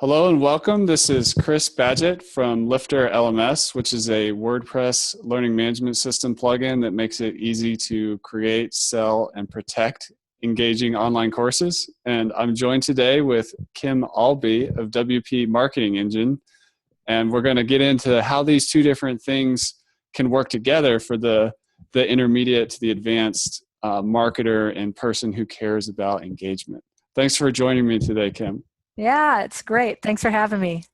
Hello and welcome. This is Chris Badgett from LifterLMS, which is a WordPress learning management system plugin that makes it easy to create, sell, and protect engaging online courses. And I'm joined today with Kim Albee of WP Marketing Engine. And we're going to get into how these two different things can work together for the intermediate to the advanced marketer and person who cares about engagement. Thanks for joining me today, Kim. Yeah, it's great. Thanks for having me.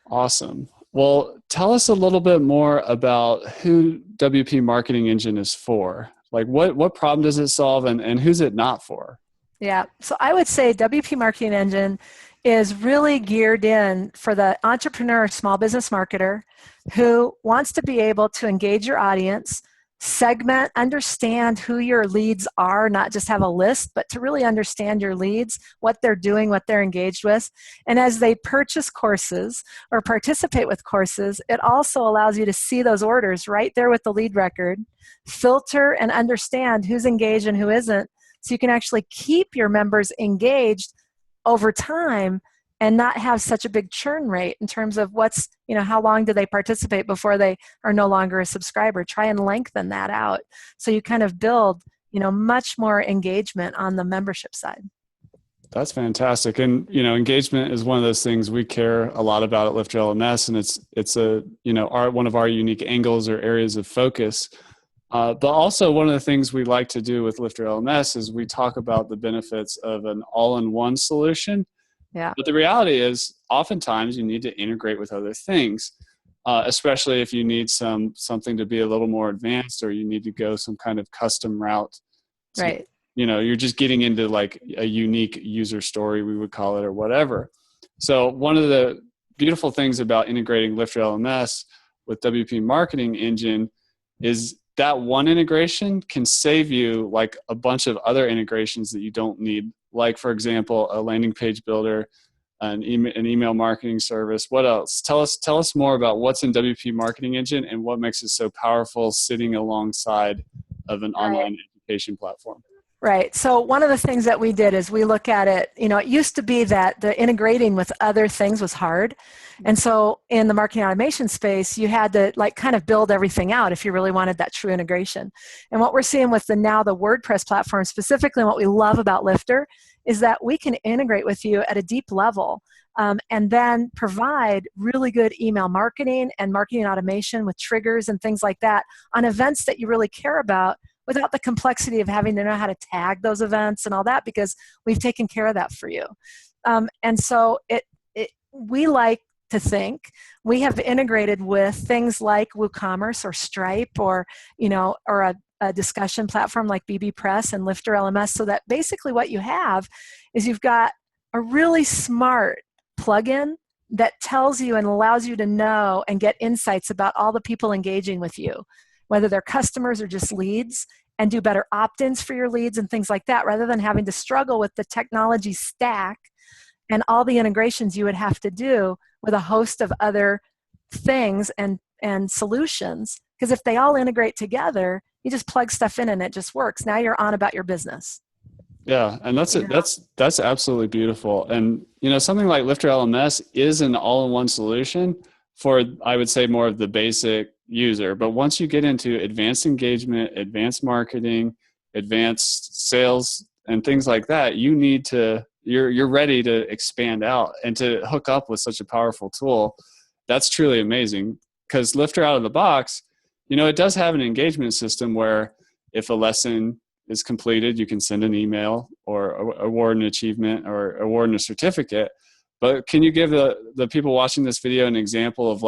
Awesome. Well, tell us a little bit more about who WP Marketing Engine is for. Like what problem does it solve and who's it not for? Yeah, so I would say WP Marketing Engine is really geared in for the entrepreneur or small business marketer who wants to be able to engage your audience, segment, understand who your leads are, not just have a list, but to really understand your leads, what they're doing, what they're engaged with. And as they purchase courses or participate with courses, it also allows you to see those orders right there with the lead record, filter and understand who's engaged and who isn't, so you can actually keep your members engaged over time and not have such a big churn rate in terms of how long do they participate before they are no longer a subscriber. Try and lengthen that out so you kind of build, much more engagement on the membership side. That's fantastic. And, engagement is one of those things we care a lot about at LifterLMS, and it's one of our unique angles or areas of focus. But also one of the things we like to do with LifterLMS is we talk about the benefits of an all-in-one solution. Yeah. But the reality is oftentimes you need to integrate with other things, especially if you need something to be a little more advanced or you need to go some kind of custom route. Right. You're just getting into like a unique user story, we would call it, or whatever. So one of the beautiful things about integrating LifterLMS with WP Marketing Engine is that one integration can save you like a bunch of other integrations that you don't need. Like, for example, a landing page builder, an email marketing service. What else? Tell us more about what's in WP Marketing Engine and what makes it so powerful sitting alongside of an online education platform. Right. So one of the things that we did is we look at it, it used to be that the integrating with other things was hard. And so in the marketing automation space, you had to kind of build everything out if you really wanted that true integration. And what we're seeing with the WordPress platform specifically, and what we love about Lifter is that we can integrate with you at a deep level and then provide really good email marketing and marketing automation with triggers and things like that on events that you really care about, without the complexity of having to know how to tag those events and all that, because we've taken care of that for you. And so we like to think we have integrated with things like WooCommerce or Stripe or a discussion platform like BB Press and LifterLMS, so that basically what you have is you've got a really smart plugin that tells you and allows you to know and get insights about all the people engaging with you, whether they're customers or just leads, and do better opt-ins for your leads and things like that, rather than having to struggle with the technology stack and all the integrations you would have to do with a host of other things and solutions. Because if they all integrate together, you just plug stuff in and it just works. Now you're on about your business. Yeah, and that's absolutely beautiful. And something like LifterLMS is an all-in-one solution for, I would say, more of the basic user. But once you get into advanced engagement, advanced marketing, advanced sales, and things like that, you're ready to expand out and to hook up with such a powerful tool. That's truly amazing, because Lifter out of the box, it does have an engagement system where if a lesson is completed, you can send an email or award an achievement or award a certificate. But can you give the people watching this video an example of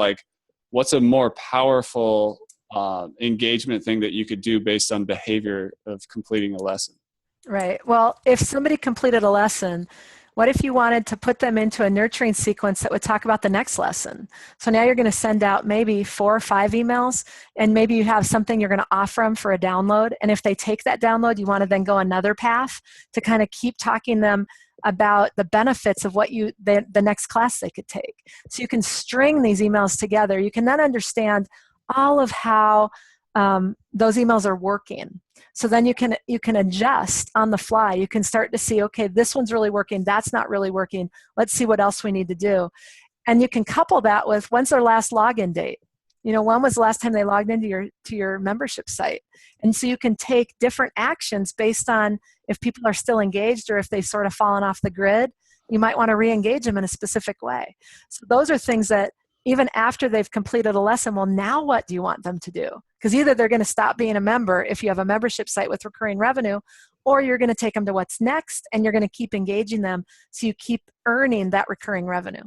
what's a more powerful engagement thing that you could do based on behavior of completing a lesson? Right. Well, if somebody completed a lesson, what if you wanted to put them into a nurturing sequence that would talk about the next lesson? So now you're going to send out maybe 4 or 5 emails, and maybe you have something you're going to offer them for a download. And if they take that download, you want to then go another path to kind of keep talking them about the benefits of what the next class they could take. So you can string these emails together. You can then understand all of how those emails are working. So then you can adjust on the fly. You can start to see, okay, this one's really working, that's not really working. Let's see what else we need to do. And you can couple that with when's their last login date. When was the last time they logged into your membership site? And so you can take different actions based on if people are still engaged or if they've sort of fallen off the grid. You might want to re-engage them in a specific way. So those are things that even after they've completed a lesson, well, now what do you want them to do? Because either they're going to stop being a member if you have a membership site with recurring revenue, or you're going to take them to what's next and you're going to keep engaging them so you keep earning that recurring revenue.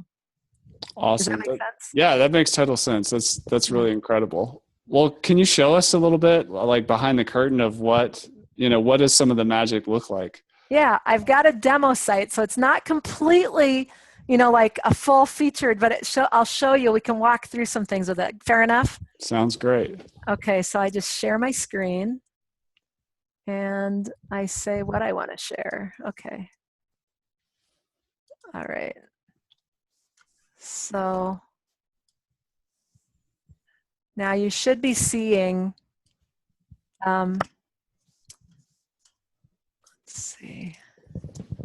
Awesome. Does that make sense? Yeah, that makes total sense. That's really incredible. Well, can you show us a little bit, like behind the curtain of what does some of the magic look like? Yeah, I've got a demo site, so it's not completely, like a full featured, but I'll show you. We can walk through some things with it. Fair enough? Sounds great. Okay, so I just share my screen, and I say what I want to share. Okay. All right. So now you should be seeing, let's see.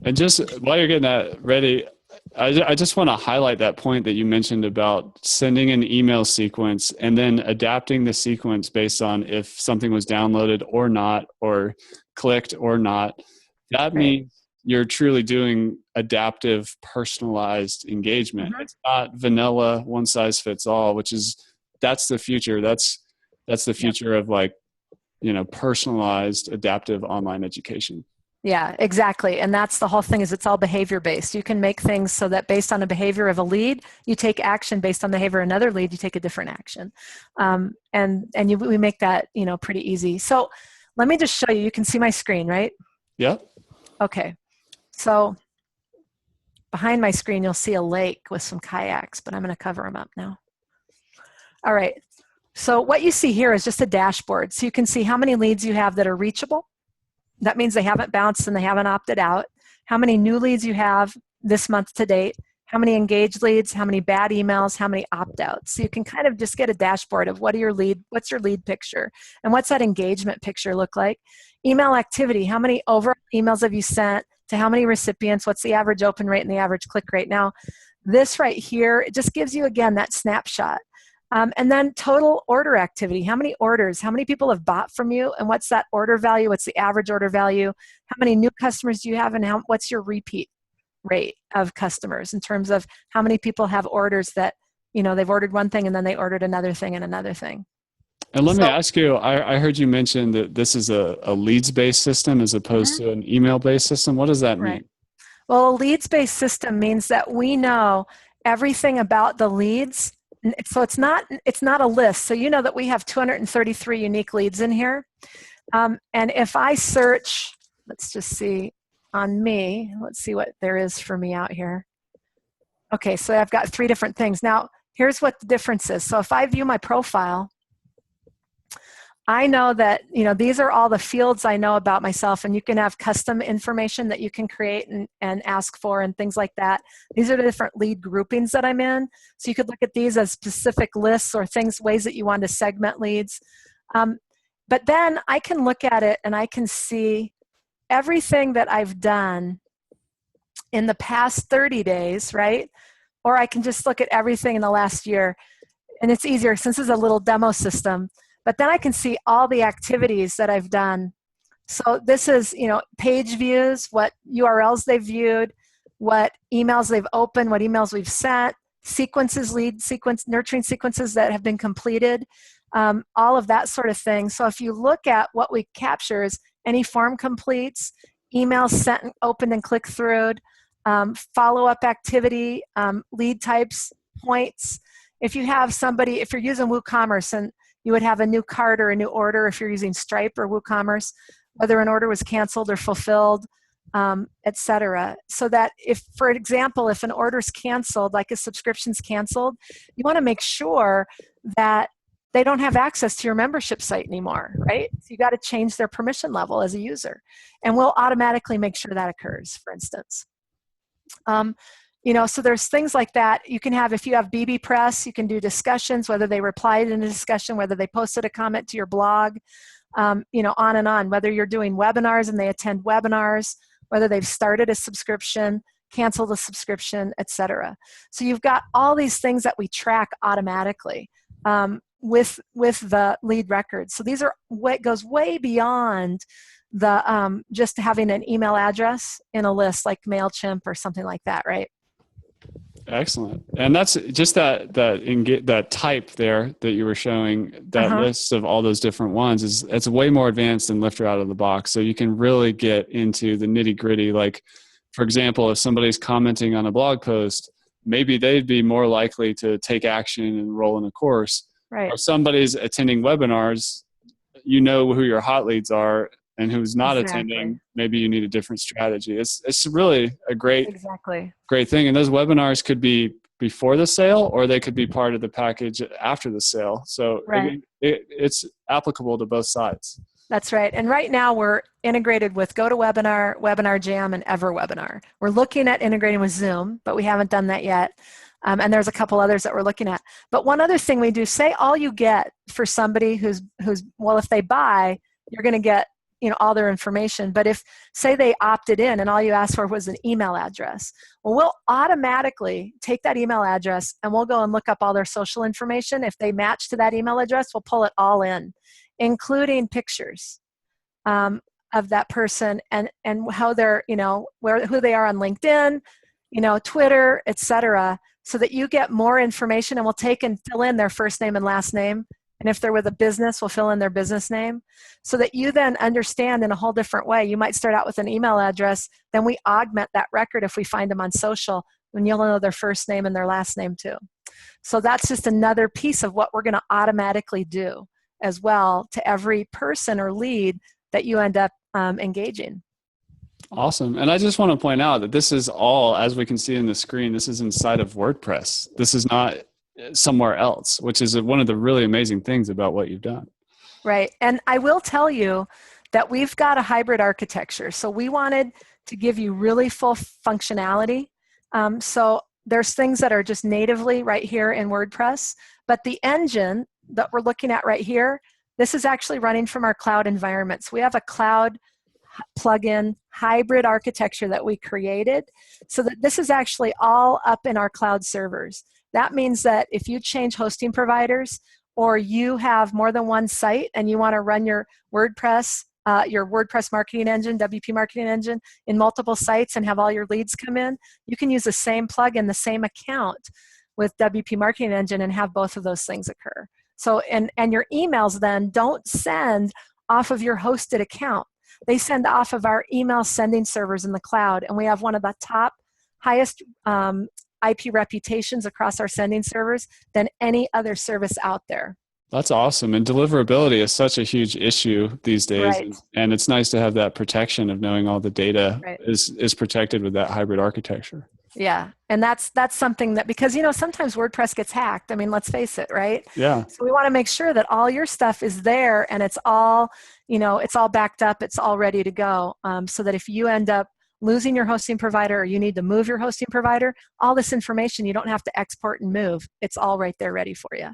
And just while you're getting that ready, I just want to highlight that point that you mentioned about sending an email sequence and then adapting the sequence based on if something was downloaded or not, or clicked or not. That means you're truly doing adaptive, personalized engagement. It's not vanilla, one size fits all, that's the future. That's the future of personalized, adaptive online education. Yeah, exactly. And that's the whole thing, is it's all behavior based. You can make things so that based on the behavior of a lead, you take action. Based on the behavior of another lead, you take a different action. We make that, pretty easy. So let me just show you. You can see my screen, right? Yeah. Okay. So behind my screen, you'll see a lake with some kayaks, but I'm going to cover them up now. All right. So what you see here is just a dashboard. So you can see how many leads you have that are reachable. That means they haven't bounced and they haven't opted out. How many new leads you have this month to date. How many engaged leads, how many bad emails, how many opt-outs. So you can kind of just get a dashboard of what's your lead picture and what's that engagement picture look like. Email activity, how many overall emails have you sent to how many recipients, what's the average open rate and the average click rate. Now, this right here, it just gives you, again, that snapshot. And then total order activity, how many orders, how many people have bought from you, and what's that order value, what's the average order value, how many new customers do you have, and what's your repeat rate of customers in terms of how many people have orders that, they've ordered one thing and then they ordered another thing and another thing. And let me ask you, I heard you mention that this is a leads-based system as opposed to an email-based system. What does that mean? Right. Well, a leads-based system means that we know everything about the leads. So it's not a list. So you know that we have 233 unique leads in here. And if I search, let's just see on me, let's see what there is for me out here. Okay, so I've got 3 different things. Now, here's what the difference is. So if I view my profile, I know that, these are all the fields I know about myself, and you can have custom information that you can create and ask for and things like that. These are the different lead groupings that I'm in. So you could look at these as specific lists or ways that you want to segment leads. But then I can look at it and I can see everything that I've done in the past 30 days, right? Or I can just look at everything in the last year. And it's easier since this is a little demo system. But then I can see all the activities that I've done. So this is, page views, what URLs they've viewed, what emails they've opened, what emails we've sent, sequences, nurturing sequences that have been completed, all of that sort of thing. So if you look at what we capture is any form completes, emails sent, opened and clicked through, follow-up activity, lead types, points. If you have somebody, if you're using WooCommerce and you would have a new cart or a new order if you're using Stripe or WooCommerce, whether an order was canceled or fulfilled, etc. So that if, for example, if an order's canceled, like a subscription's canceled, you want to make sure that they don't have access to your membership site anymore, right? So you got to change their permission level as a user. And we'll automatically make sure that occurs, for instance. So there's things like that. You can have, if you have BB Press, you can do discussions, whether they replied in a discussion, whether they posted a comment to your blog, on and on, whether you're doing webinars and they attend webinars, whether they've started a subscription, canceled a subscription, etc. So you've got all these things that we track automatically with the lead records. So these are what goes way beyond the just having an email address in a list like MailChimp or something like that, right? Excellent. And that's just that type there that you were showing, that list of all those different ones it's way more advanced than Lifter out of the box. So you can really get into the nitty gritty. Like, for example, if somebody's commenting on a blog post, maybe they'd be more likely to take action and enroll in a course. Right. Or if somebody's attending webinars, you know who your hot leads are, and who's not attending, maybe you need a different strategy. It's really a great thing. And those webinars could be before the sale, or they could be part of the package after the sale. So it's applicable to both sides. That's right. And right now we're integrated with GoToWebinar, Webinar Jam, and EverWebinar. We're looking at integrating with Zoom, but we haven't done that yet. And there's a couple others that we're looking at. But one other thing we do, say all you get for somebody who's well, if they buy, you're going to get all their information. But if, say they opted in and all you asked for was an email address, well, we'll automatically take that email address and we'll go and look up all their social information. If they match to that email address, we'll pull it all in, including pictures of that person and how they're, who they are on LinkedIn, Twitter, etc., so that you get more information, and we'll take and fill in their first name and last name. And if they're with a business, we'll fill in their business name, so that you then understand in a whole different way. You might start out with an email address, then we augment that record if we find them on social, and you'll know their first name and their last name too. So that's just another piece of what we're going to automatically do as well to every person or lead that you end up engaging. Awesome. And I just want to point out that this is all, as we can see in the screen, this is inside of WordPress. This is not somewhere else, which is one of the really amazing things about what you've done. Right. And I will tell you that we've got a hybrid architecture. So we wanted to give you really full functionality. So there's things that are just natively right here in WordPress, but the engine that we're looking at right here, this is actually running from our cloud environment. So we have a cloud plugin hybrid architecture that we created, so that this is actually all up in our cloud servers. That means that if you change hosting providers, or you have more than one site and you want to run your WordPress marketing engine, WP marketing engine, in multiple sites and have all your leads come in, you can use the same plugin, the same account with WP marketing engine, and have both of those things occur. So, and your emails then don't send off of your hosted account. They send off of our email sending servers in the cloud, and we have one of the top highest IP reputations across our sending servers than any other service out there. That's awesome. And deliverability is such a huge issue these days. Right. And it's nice to have that protection of knowing all the data Right. is protected with that hybrid architecture. Yeah. And that's something that, because, sometimes WordPress gets hacked. I mean, let's face it, right? Yeah. So we want to make sure that all your stuff is there and it's all, it's all backed up, it's all ready to go. So that if you end up losing your hosting provider, or you need to move your hosting provider, all this information, you don't have to export and move. It's all right there ready for you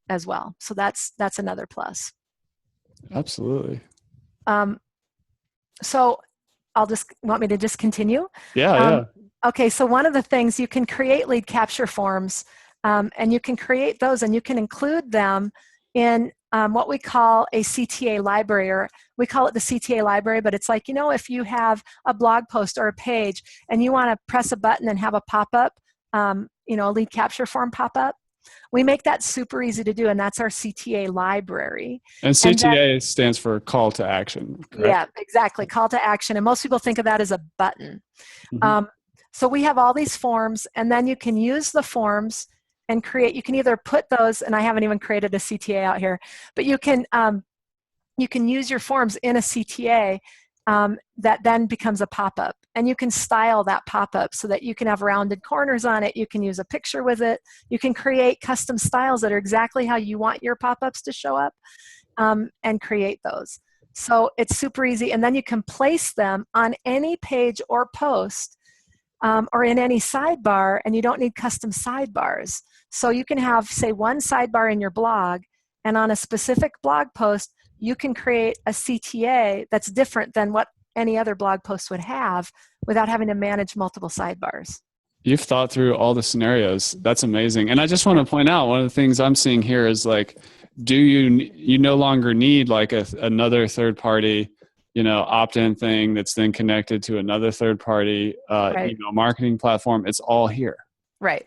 as well. So that's another plus. Absolutely. So want me to just continue? Yeah. Okay, so one of the things, you can create lead capture forms, and you can create those and you can include them in what we call a CTA library, or we call it the CTA library, but it's like, if you have a blog post or a page and you want to press a button and have a pop-up, a lead capture form pop up, we make that super easy to do, and that's our CTA library. And CTA stands for call to action, correct? Yeah, exactly, call to action. And most people think of that as a button. Mm-hmm. So we have all these forms, and then you can use the forms and you can either put those, and I haven't even created a CTA out here, but you can use your forms in a CTA that then becomes a pop-up. And you can style that pop-up so that you can have rounded corners on it. You can use a picture with it. You can create custom styles that are exactly how you want your pop-ups to show up, and create those. So it's super easy. And then you can place them on any page or post or in any sidebar, and you don't need custom sidebars. So you can have, say, one sidebar in your blog, and on a specific blog post, you can create a CTA that's different than what any other blog post would have without having to manage multiple sidebars. You've thought through all the scenarios. That's amazing. And I just want to point out, one of the things I'm seeing here is like, you no longer need like another third party, opt-in thing that's then connected to another third party, Right. email marketing platform. It's all here. Right.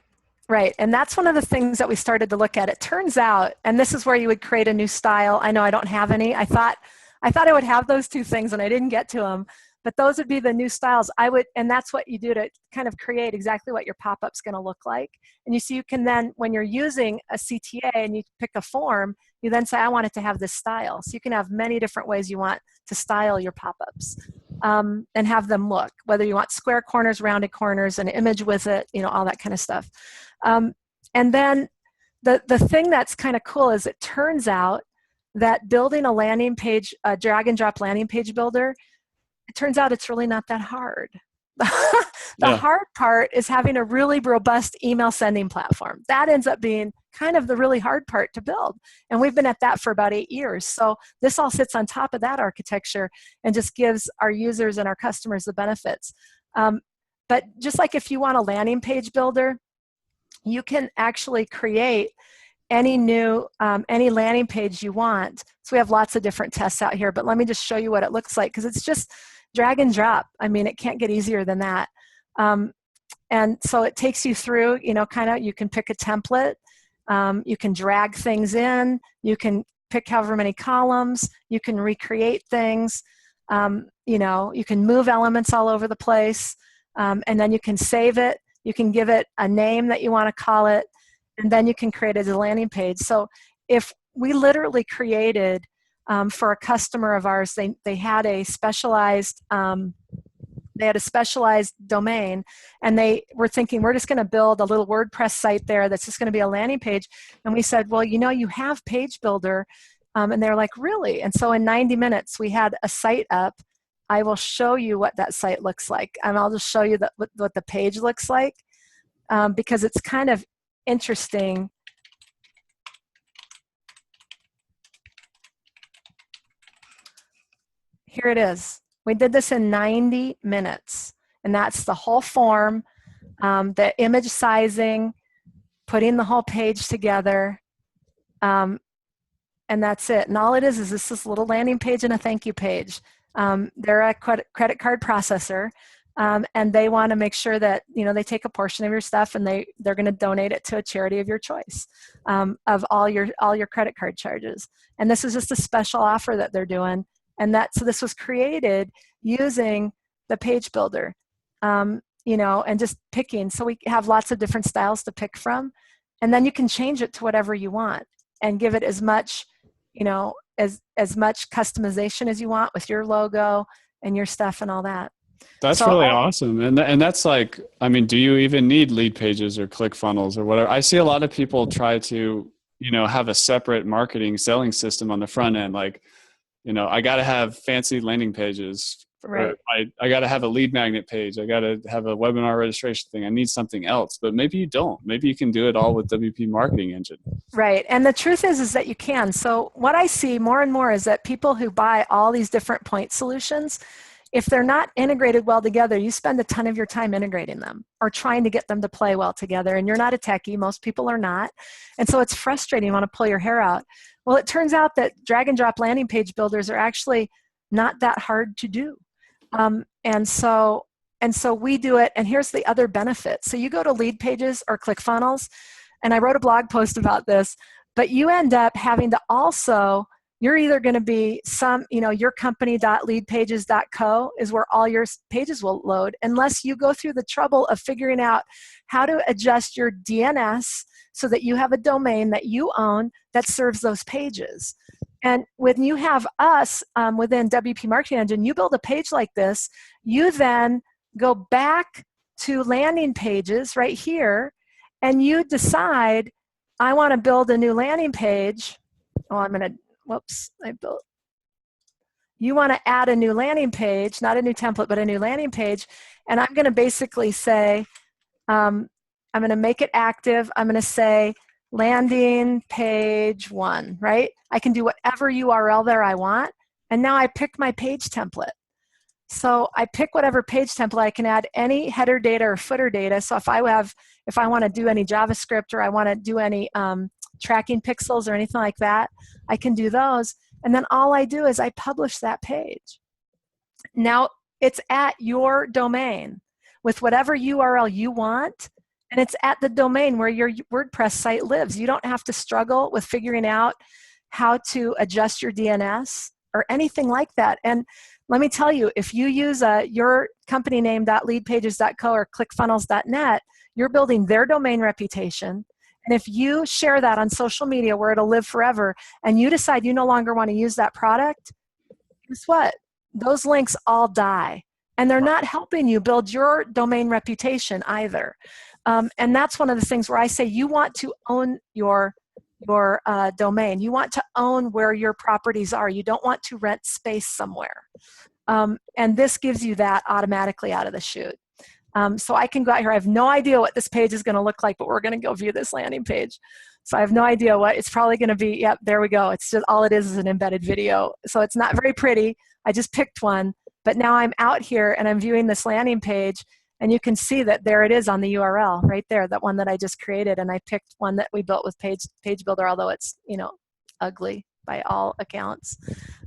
Right. And that's one of the things that we started to look at. It turns out, and this is where you would create a new style. I know I don't have any. I thought I would have those two things and I didn't get to them, but those would be the new styles. And that's what you do to kind of create exactly what your pop-up's going to look like. And you see, you can then, when you're using a CTA and you pick a form, you then say, I want it to have this style. So you can have many different ways you want to style your pop-ups. And have them look, whether you want square corners, rounded corners, an image with it, all that kind of stuff. And then the thing that's kind of cool is it turns out that building a landing page, a drag and drop landing page builder, it turns out it's really not that hard. The hard part is having a really robust email sending platform. That ends up being kind of the really hard part to build. And we've been at that for about 8 years. So this all sits on top of that architecture and just gives our users and our customers the benefits. But just like if you want a landing page builder, you can actually create any new, any landing page you want. So we have lots of different tests out here, but let me just show you what it looks like, because it's just drag and drop. I mean, it can't get easier than that. And so it takes you through, you can pick a template, you can drag things in, you can pick however many columns, you can recreate things, you can move elements all over the place, and then you can save it, you can give it a name that you want to call it, and then you can create it as a landing page. So if we literally created, for a customer of ours, they had a specialized domain, and they were thinking, we're just going to build a little WordPress site there that's just going to be a landing page. And we said, well, you have Page Builder. And they're like, really? And so in 90 minutes, we had a site up. I will show you what that site looks like. And I'll just show you what the page looks like, because it's kind of interesting. Here it is. We did this in 90 minutes. And that's the whole form, the image sizing, putting the whole page together, and that's it. And all it is this little landing page and a thank you page. They're a credit card processor, and they want to make sure that they take a portion of your stuff and they're going to donate it to a charity of your choice, of all your credit card charges. And this is just a special offer that they're doing. And so this was created using the Page Builder, and just picking. So we have lots of different styles to pick from, and then you can change it to whatever you want and give it as much, as much customization as you want with your logo and your stuff and all that. That's really awesome. And that's like, I mean, do you even need lead pages or ClickFunnels or whatever? I see a lot of people try to, have a separate marketing selling system on the front end. Like, I got to have fancy landing pages. Right. I got to have a lead magnet page. I got to have a webinar registration thing. I need something else, but maybe you don't. Maybe you can do it all with WP Marketing Engine. Right. And the truth is that you can. So what I see more and more is that people who buy all these different point solutions, if they're not integrated well together, you spend a ton of your time integrating them or trying to get them to play well together. And you're not a techie. Most people are not. And so it's frustrating. You want to pull your hair out. Well, it turns out that drag and drop landing page builders are actually not that hard to do. And so we do it. And here's the other benefit. So you go to lead pages or ClickFunnels, and I wrote a blog post about this, but you end up having to also, you're either going to be your company.leadpages.co is where all your pages will load, unless you go through the trouble of figuring out how to adjust your DNS so that you have a domain that you own that serves those pages. And when you have us within WP Marketing Engine, you build a page like this, you then go back to landing pages right here, and you decide, I want to build a new landing page. Oh, you want to add a new landing page, not a new template, but a new landing page. And I'm going to basically say, I'm going to make it active. I'm going to say landing page 1, right? I can do whatever URL there I want. And now I pick my page template. So I pick whatever page template. I can add any header data or footer data. So if I want to do any JavaScript, or I want to do any tracking pixels or anything like that, I can do those. And then all I do is I publish that page. Now it's at your domain with whatever URL you want, and it's at the domain where your WordPress site lives. You don't have to struggle with figuring out how to adjust your DNS or anything like that. And let me tell you, if you use your company name.leadpages.co or clickfunnels.net, you're building their domain reputation. And if you share that on social media where it'll live forever, and you decide you no longer want to use that product, guess what? Those links all die. And they're not helping you build your domain reputation either. And that's one of the things where I say you want to own your domain. You want to own where your properties are. You don't want to rent space somewhere. And this gives you that automatically out of the chute. So I can go out here. I have no idea what this page is going to look like, but we're going to go view this landing page. So I have no idea what it's probably going to be. Yep, there we go. It's just all it is an embedded video. So it's not very pretty. I just picked one, but now I'm out here and I'm viewing this landing page, and you can see that there it is on the URL right there, that one that I just created. And I picked one that we built with Page Builder, although it's, you know, ugly by all accounts.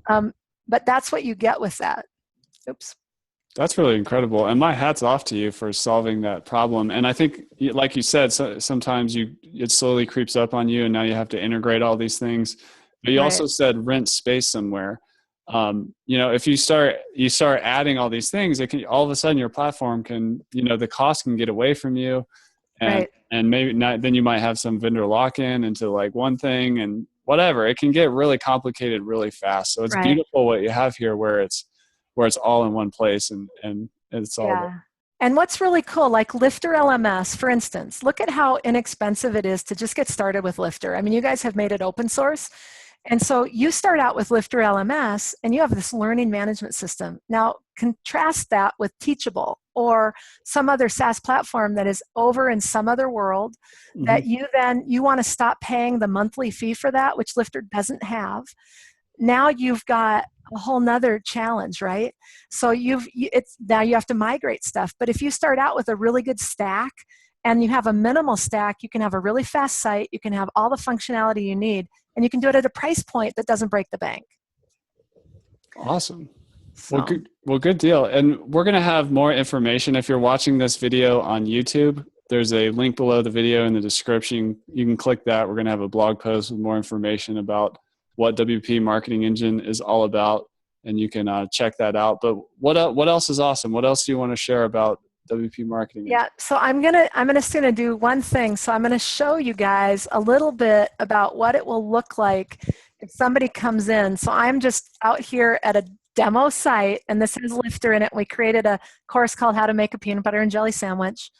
But that's what you get with that. Oops. That's really incredible. And my hat's off to you for solving that problem. And I think, like you said, sometimes it slowly creeps up on you, and now you have to integrate all these things. But you also said rent space somewhere. You know, if you start adding all these things, it can, all of a sudden your platform can, you know, the cost can get away from you, and maybe not, then you might have some vendor lock-in into like one thing and whatever. It can get really complicated really fast. So it's beautiful what you have here, where it's all in one place, and it's all there. And what's really cool, like LifterLMS, for instance, look at how inexpensive it is to just get started with Lifter. I mean, you guys have made it open source. And so you start out with LifterLMS, and you have this learning management system. Now, contrast that with Teachable or some other SaaS platform that is over in some other world, that you want to stop paying the monthly fee for that, which Lifter doesn't have. Now you've got a whole nother challenge, right? So now you have to migrate stuff. But if you start out with a really good stack and you have a minimal stack, you can have a really fast site, you can have all the functionality you need, and you can do it at a price point that doesn't break the bank. Awesome. So. Well, good deal. And we're going to have more information. If you're watching this video on YouTube, there's a link below the video in the description. You can click that. We're going to have a blog post with more information about what WP Marketing Engine is all about, and you can check that out. But what else is awesome? What else do you want to share about WP Marketing Engine? Yeah, so I'm gonna do one thing. So I'm gonna show you guys a little bit about what it will look like if somebody comes in. So I'm just out here at a demo site, and this has Lifter in it. We created a course called How to Make a Peanut Butter and Jelly Sandwich,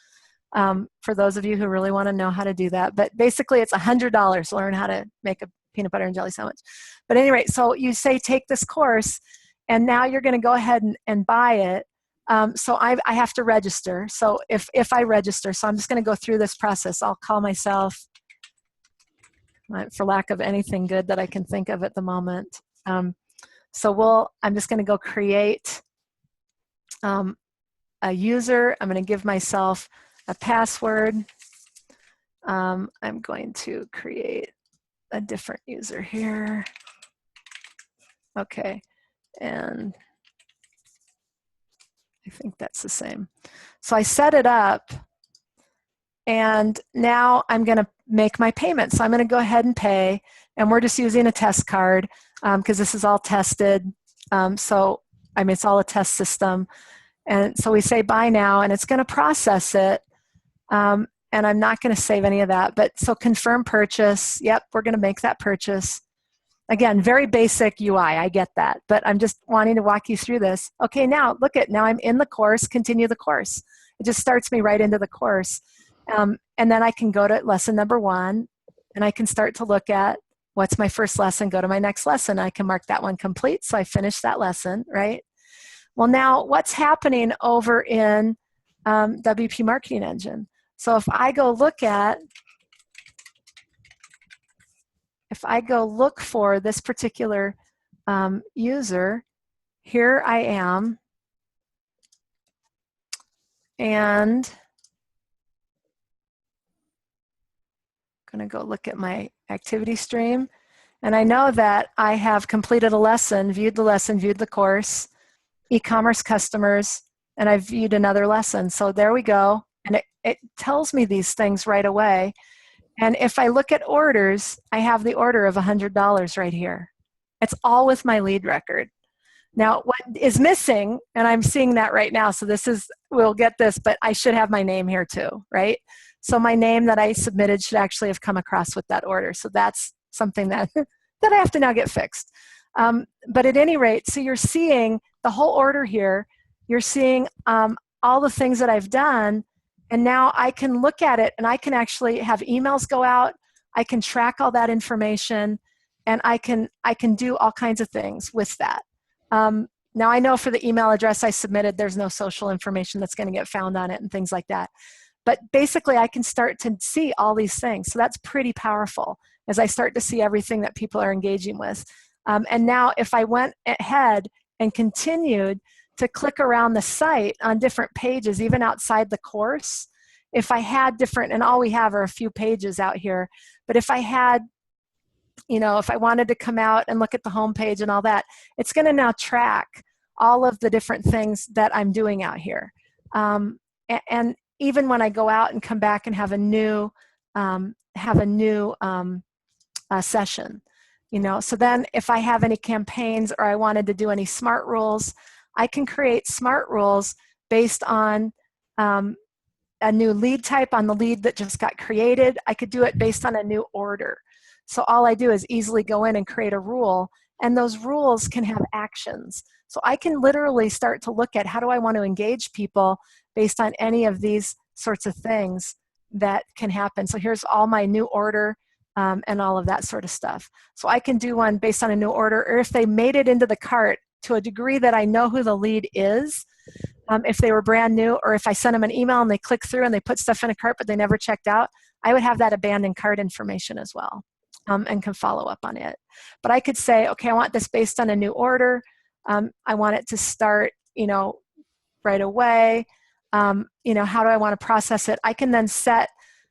for those of you who really want to know how to do that. But basically it's $100 to learn how to make a peanut butter and jelly sandwich. But anyway, so you say take this course, and now you're going to go ahead and buy it. So I have to register. So if I register, so I'm just going to go through this process. I'll call myself, for lack of anything good that I can think of at the moment. I'm just going to go create a user. I'm going to give myself a password. I'm going to create a different user here. Okay, and I think that's the same. So I set it up, and now I'm going to make my payment. So I'm going to go ahead and pay, and we're just using a test card because this is all tested. So I mean, it's all a test system. And so we say buy now, and it's going to process it. And I'm not going to save any of that. But so confirm purchase. Yep, we're going to make that purchase. Again, very basic UI, I get that. But I'm just wanting to walk you through this. Okay, now now I'm in the course, continue the course. It just starts me right into the course. And then I can go to lesson number 1, and I can start to look at what's my first lesson? Go to my next lesson. I can mark that one complete. So I finished that lesson, right? Well, now what's happening over in WP Marketing Engine? So if I go look for this particular user, here I am, and I'm going to go look at my activity stream, and I know that I have completed a lesson, viewed the course, e-commerce customers, and I've viewed another lesson. So there we go, and it tells me these things right away. And if I look at orders, I have the order of $100 right here. It's all with my lead record. Now, what is missing, and I'm seeing that right now, so we'll get this, but I should have my name here too, right? So my name that I submitted should actually have come across with that order. So that's something that, that I have to now get fixed. But at any rate, so you're seeing the whole order here. You're seeing all the things that I've done, and now I can look at it, and I can actually have emails go out. I can track all that information, and I can do all kinds of things with that. Now I know for the email address I submitted, there's no social information that's going to get found on it and things like that. But basically I can start to see all these things. So that's pretty powerful as I start to see everything that people are engaging with. And now if I went ahead and continued to click around the site on different pages, even outside the course, if I had different, and all we have are a few pages out here, but if I had, if I wanted to come out and look at the home page and all that, it's going to now track all of the different things that I'm doing out here. And even when I go out and come back and have a new session, so then if I have any campaigns or I wanted to do any smart rules, I can create smart rules based on a new lead type, on the lead that just got created. I could do it based on a new order. So all I do is easily go in and create a rule, and those rules can have actions. So I can literally start to look at how do I want to engage people based on any of these sorts of things that can happen. So here's all my new order and all of that sort of stuff. So I can do one based on a new order, or if they made it into the cart to a degree that I know who the lead is, if they were brand new, or if I sent them an email and they click through and they put stuff in a cart but they never checked out, I would have that abandoned cart information as well. And can follow up on it. But I could say, okay, I want this based on a new order. I want it to start, right away. How do I want to process it? I can then set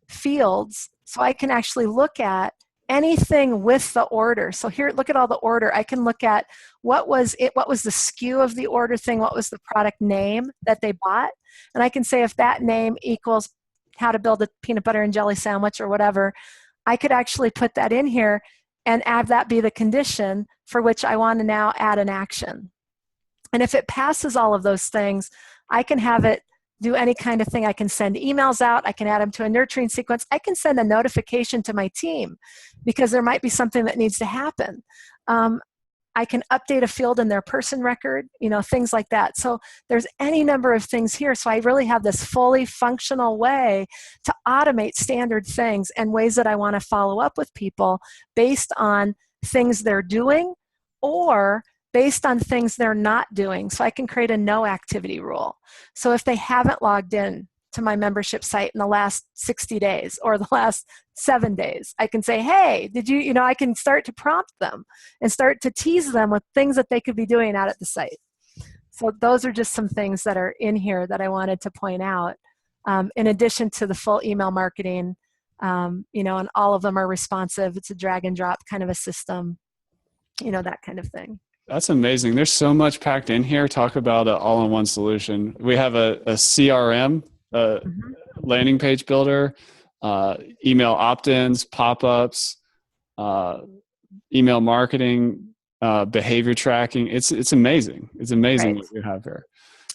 fields so I can actually look at anything with the order. So here, look at all the order. I can look at what was the SKU of the order thing, what was the product name that they bought, and I can say if that name equals how to build a peanut butter and jelly sandwich or whatever, I could actually put that in here and have that be the condition for which I want to now add an action. And if it passes all of those things, I can have it do any kind of thing. I can send emails out. I can add them to a nurturing sequence. I can send a notification to my team because there might be something that needs to happen. I can update a field in their person record, things like that. So there's any number of things here. So I really have this fully functional way to automate standard things and ways that I want to follow up with people based on things they're doing or based on things they're not doing. So I can create a no activity rule. So if they haven't logged in to my membership site in the last 60 days or the last 7 days, I can say, hey, did you, I can start to prompt them and start to tease them with things that they could be doing out at the site. So those are just some things that are in here that I wanted to point out, in addition to the full email marketing, and all of them are responsive. It's a drag and drop kind of a system, that kind of thing. That's amazing. There's so much packed in here. Talk about an all-in-one solution. We have a CRM, landing page builder, email opt-ins, pop-ups, email marketing, behavior tracking. It's amazing. It's amazing what you have here.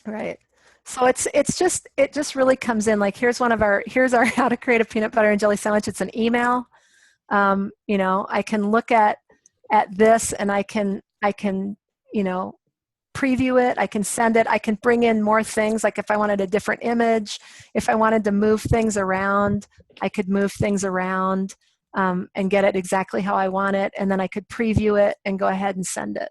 Right. So it just really comes in like here's our how to create a peanut butter and jelly sandwich. It's an email. I can look at this and I can preview it, I can send it, I can bring in more things, like if I wanted a different image, if I wanted to move things around, I could move things around. and get it exactly how I want it. And then I could preview it and go ahead and send it.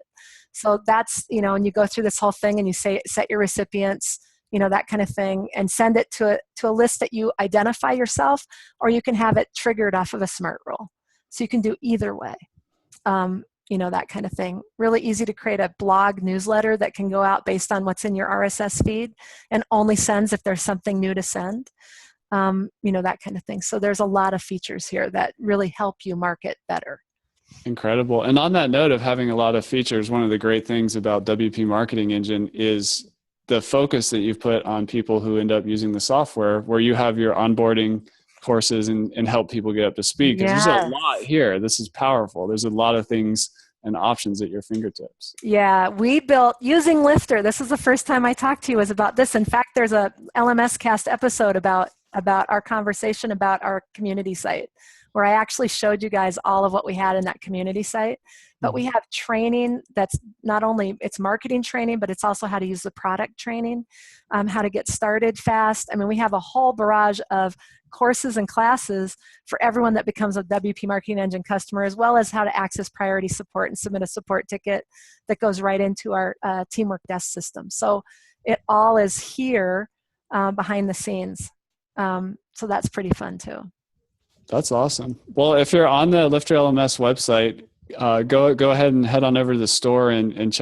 So that's, and you go through this whole thing and you set your recipients, that kind of thing, and send it to a list that you identify yourself, or you can have it triggered off of a smart rule. So you can do either way, that kind of thing. Really easy to create a blog newsletter that can go out based on what's in your RSS feed and only sends if there's something new to send, that kind of thing. So there's a lot of features here that really help you market better. Incredible. And on that note of having a lot of features, one of the great things about WP Marketing Engine is the focus that you've put on people who end up using the software, where you have your onboarding courses and help people get up to speed. Because there's a lot here. This is powerful. There's a lot of things and options at your fingertips. Yeah, we built using Lifter. This is the first time I talked to you was about this. In fact, there's a LMS cast episode about our conversation about our community site, where I actually showed you guys all of what we had in that community site. But we have training that's not only, it's marketing training, but it's also how to use the product training, how to get started fast. I mean, we have a whole barrage of courses and classes for everyone that becomes a WP Marketing Engine customer, as well as how to access priority support and submit a support ticket that goes right into our Teamwork Desk system. So it all is here behind the scenes. So that's pretty fun too. That's awesome. Well, if you're on the LifterLMS website, go ahead and head on over to the store and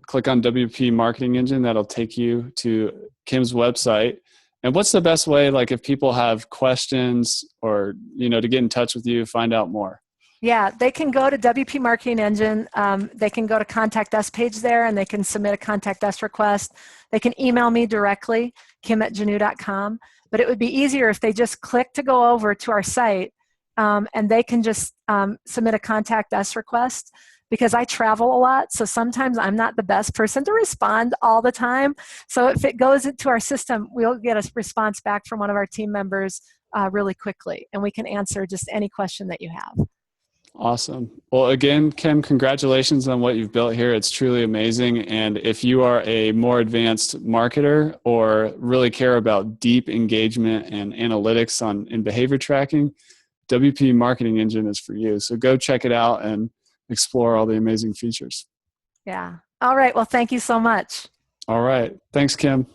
click on WP Marketing Engine. That'll take you to Kim's website. And what's the best way, like if people have questions or, to get in touch with you, find out more? Yeah, they can go to WP Marketing Engine. They can go to Contact Us page there, and they can submit a Contact Us request. They can email me directly, kim@janu.com. But it would be easier if they just click to go over to our site, and they can just submit a Contact Us request, because I travel a lot. So sometimes I'm not the best person to respond all the time. So if it goes into our system, we'll get a response back from one of our team members really quickly, and we can answer just any question that you have. Awesome. Well, again, Kim, congratulations on what you've built here. It's truly amazing. And if you are a more advanced marketer or really care about deep engagement and analytics in behavior tracking, WP Marketing Engine is for you. So go check it out and explore all the amazing features. Yeah. All right. Well, thank you so much. All right. Thanks, Kim.